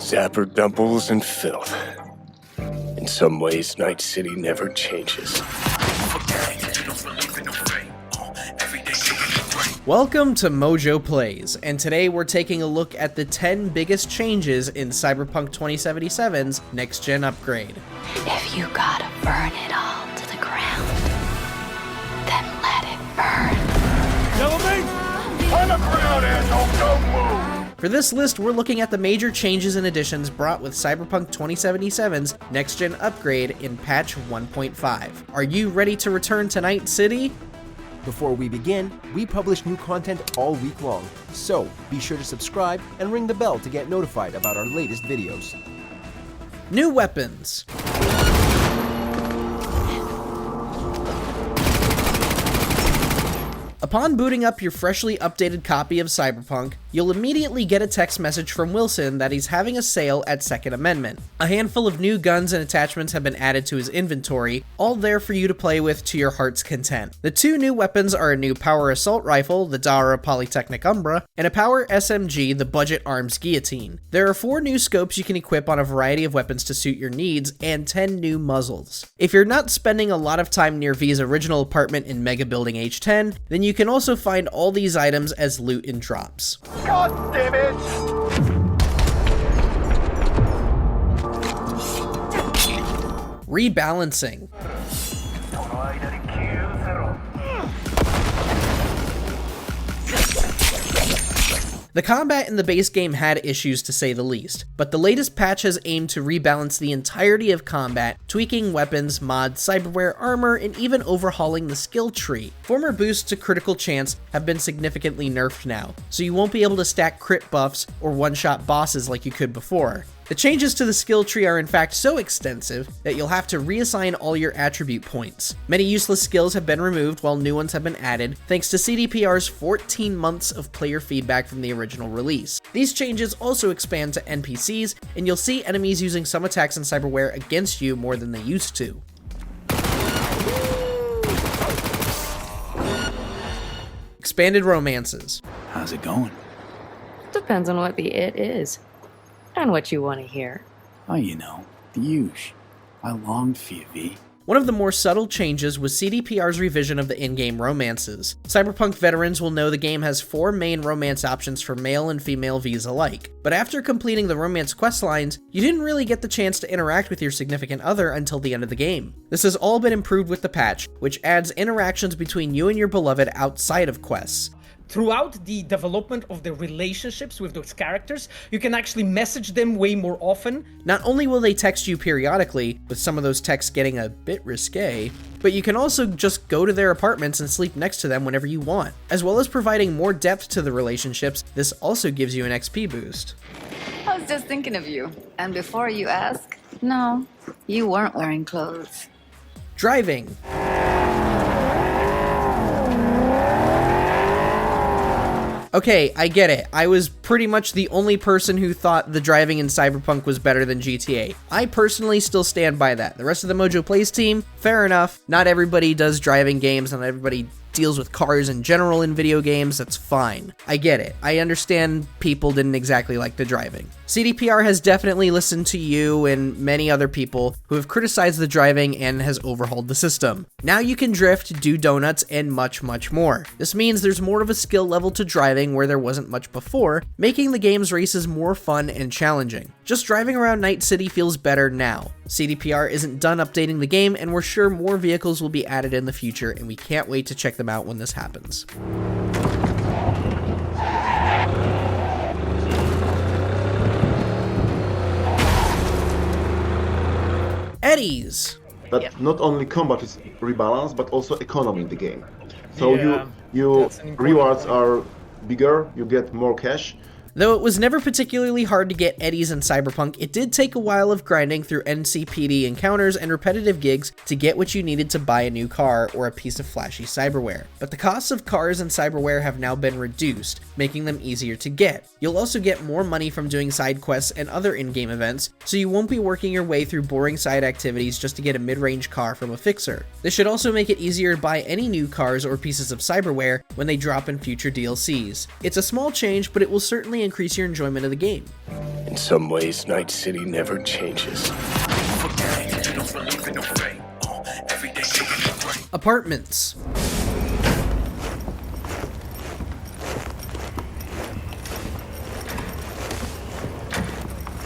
Zapper dumples and filth. In some ways, Night City never changes. Welcome to MojoPlays, and today we're taking a look at the 10 biggest changes in Cyberpunk 2077's next-gen upgrade. If you gotta burn it all to the ground, then let it burn. Gentlemen, on the ground, asshole, don't move! For this list, we're looking at the major changes and additions brought with Cyberpunk 2077's next-gen upgrade in patch 1.5. Are you ready to return to Night City? Before we begin, we publish new content all week long, so be sure to subscribe and ring the bell to get notified about our latest videos. New weapons. Upon booting up your freshly updated copy of Cyberpunk, you'll immediately get a text message from Wilson that he's having a sale at Second Amendment. A handful of new guns and attachments have been added to his inventory, all there for you to play with to your heart's content. The two new weapons are a new power assault rifle, the Dara Polytechnic Umbra, and a power SMG, the Budget Arms Guillotine. There are 4 new scopes you can equip on a variety of weapons to suit your needs, and 10 new muzzles. If you're not spending a lot of time near V's original apartment in Mega Building H10, then you can also find all these items as loot and drops. God damn it! Rebalancing. The combat in the base game had issues to say the least, but the latest patch has aimed to rebalance the entirety of combat, tweaking weapons, mods, cyberware, armor, and even overhauling the skill tree. Former boosts to critical chance have been significantly nerfed now, so you won't be able to stack crit buffs or one-shot bosses like you could before. The changes to the skill tree are in fact so extensive that you'll have to reassign all your attribute points. Many useless skills have been removed while new ones have been added, thanks to CDPR's 14 months of player feedback from the original release. These changes also expand to NPCs, and you'll see enemies using some attacks and cyberware against you more than they used to. Expanded romances. How's it going? Depends on what the it is. And what you want to hear. Oh, you know, the usual. I longed for you, V. One of the more subtle changes was CDPR's revision of the in-game romances. Cyberpunk veterans will know the game has 4 main romance options for male and female Vs alike. But after completing the romance questlines, you didn't really get the chance to interact with your significant other until the end of the game. This has all been improved with the patch, which adds interactions between you and your beloved outside of quests. Throughout the development of the relationships with those characters, you can actually message them way more often. Not only will they text you periodically, with some of those texts getting a bit risque, but you can also just go to their apartments and sleep next to them whenever you want. As well as providing more depth to the relationships, this also gives you an XP boost. I was just thinking of you. And before you ask, no, you weren't wearing clothes. Driving. Okay, I get it. I was pretty much the only person who thought the driving in Cyberpunk was better than GTA. I personally still stand by that. The rest of the MojoPlays team, fair enough. Not everybody does driving games, not everybody deals with cars in general in video games, that's fine. I get it. I understand people didn't exactly like the driving. CDPR has definitely listened to you and many other people who have criticized the driving and has overhauled the system. Now you can drift, do donuts, and much, much more. This means there's more of a skill level to driving where there wasn't much before, making the game's races more fun and challenging. Just driving around Night City feels better now. CDPR isn't done updating the game, and we're sure more vehicles will be added in the future, and we can't wait to check them out when this happens. Eddies. But not only combat is rebalanced, but also economy in the game. So you rewards are bigger, you get more cash. Though it was never particularly hard to get eddies in Cyberpunk, it did take a while of grinding through NCPD encounters and repetitive gigs to get what you needed to buy a new car or a piece of flashy cyberware. But the costs of cars and cyberware have now been reduced, making them easier to get. You'll also get more money from doing side quests and other in-game events, so you won't be working your way through boring side activities just to get a mid-range car from a fixer. This should also make it easier to buy any new cars or pieces of cyberware when they drop in future DLCs. It's a small change, but it will certainly only increase your enjoyment of the game. In some ways, Night City never changes. Apartments.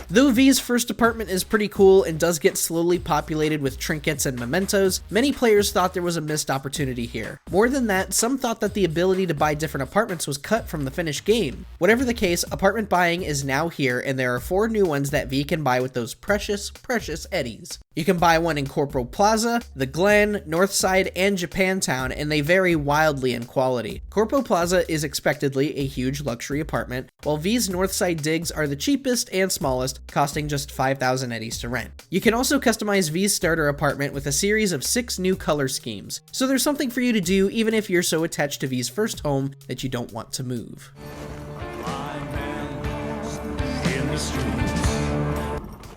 Though V's first apartment is pretty cool and does get slowly populated with trinkets and mementos, many players thought there was a missed opportunity here. More than that, some thought that the ability to buy different apartments was cut from the finished game. Whatever the case, apartment buying is now here, and there are 4 new ones that V can buy with those precious, precious eddies. You can buy one in Corporal Plaza, the Glen, Northside, and Japantown, and they vary wildly in quality. Corporal Plaza is expectedly a huge luxury apartment, while V's Northside digs are the cheapest and smallest, costing just 5,000 eddies to rent. You can also customize V's starter apartment with a series of 6 new color schemes, so there's something for you to do even if you're so attached to V's first home that you don't want to move.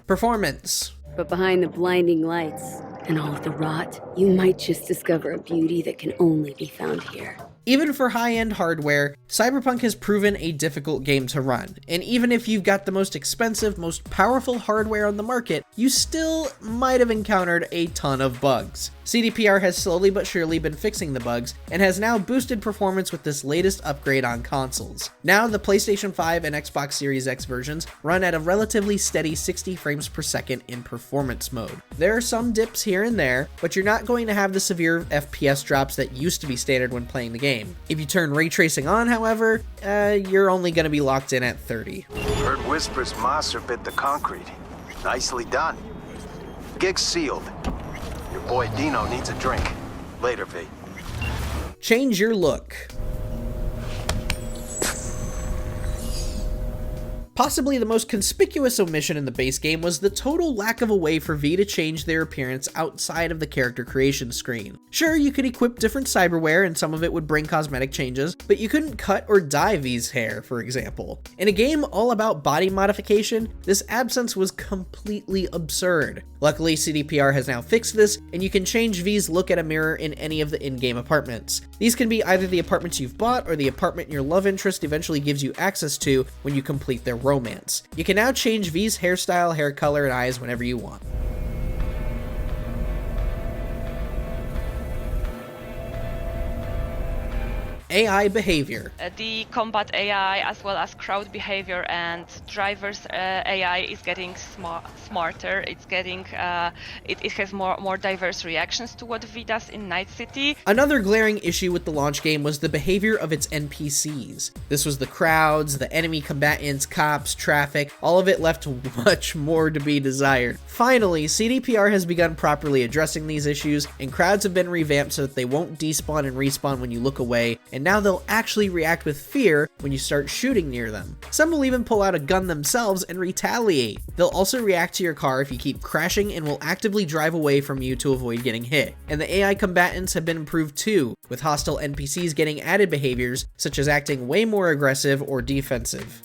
Performance. But behind the blinding lights and all of the rot, you might just discover a beauty that can only be found here. Even for high-end hardware, Cyberpunk has proven a difficult game to run, and even if you've got the most expensive, most powerful hardware on the market, you still might have encountered a ton of bugs. CDPR has slowly but surely been fixing the bugs, and has now boosted performance with this latest upgrade on consoles. Now, the PlayStation 5 and Xbox Series X versions run at a relatively steady 60 frames per second in performance mode. There are some dips here and there, but you're not going to have the severe FPS drops that used to be standard when playing the game. If you turn ray tracing on, however, you're only going to be locked in at 30. Heard whispers Master bit the concrete. Nicely done. Gig sealed. Your boy Dino needs a drink. Later, V. Change your look. Possibly the most conspicuous omission in the base game was the total lack of a way for V to change their appearance outside of the character creation screen. Sure, you could equip different cyberware and some of it would bring cosmetic changes, but you couldn't cut or dye V's hair, for example. In a game all about body modification, this absence was completely absurd. Luckily, CDPR has now fixed this, and you can change V's look at a mirror in any of the in-game apartments. These can be either the apartments you've bought or the apartment your love interest eventually gives you access to when you complete their romance. You can now change V's hairstyle, hair color, and eyes whenever you want. AI behavior. The combat AI as well as crowd behavior and drivers AI is getting smarter. It's getting it has more diverse reactions to what V does in Night City. Another glaring issue with the launch game was the behavior of its NPCs. This was the crowds, the enemy combatants, cops, traffic, all of it left much more to be desired. Finally, CDPR has begun properly addressing these issues, and crowds have been revamped so that they won't despawn and respawn when you look away, and now they'll actually react with fear when you start shooting near them. Some will even pull out a gun themselves and retaliate. They'll also react to your car if you keep crashing and will actively drive away from you to avoid getting hit. And the AI combatants have been improved too, with hostile NPCs getting added behaviors such as acting way more aggressive or defensive.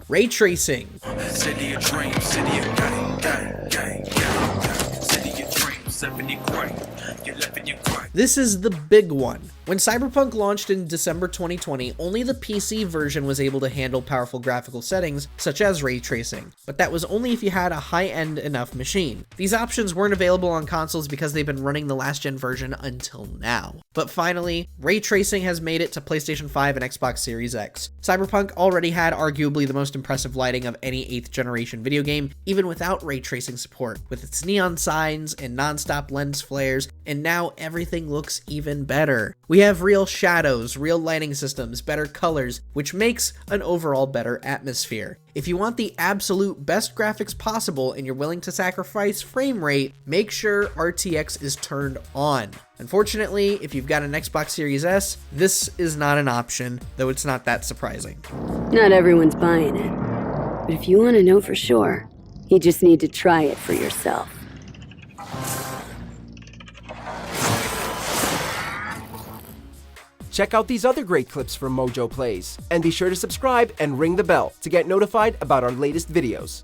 Ray tracing. City of dreams, city of gang. City of dreams, 70 great. You're living your great. This is the big one. When Cyberpunk launched in December 2020, only the PC version was able to handle powerful graphical settings, such as ray tracing, but that was only if you had a high-end enough machine. These options weren't available on consoles because they've been running the last-gen version until now. But finally, ray tracing has made it to PlayStation 5 and Xbox Series X. Cyberpunk already had arguably the most impressive lighting of any 8th generation video game, even without ray tracing support, with its neon signs and non-stop lens flares, and now everything looks even better. We have real shadows, real lighting systems, better colors, which makes an overall better atmosphere. If you want the absolute best graphics possible and you're willing to sacrifice frame rate, make sure RTX is turned on. Unfortunately, if you've got an Xbox Series S, this is not an option, though it's not that surprising. Not everyone's buying it, but if you want to know for sure, you just need to try it for yourself. Check out these other great clips from MojoPlays, and be sure to subscribe and ring the bell to get notified about our latest videos.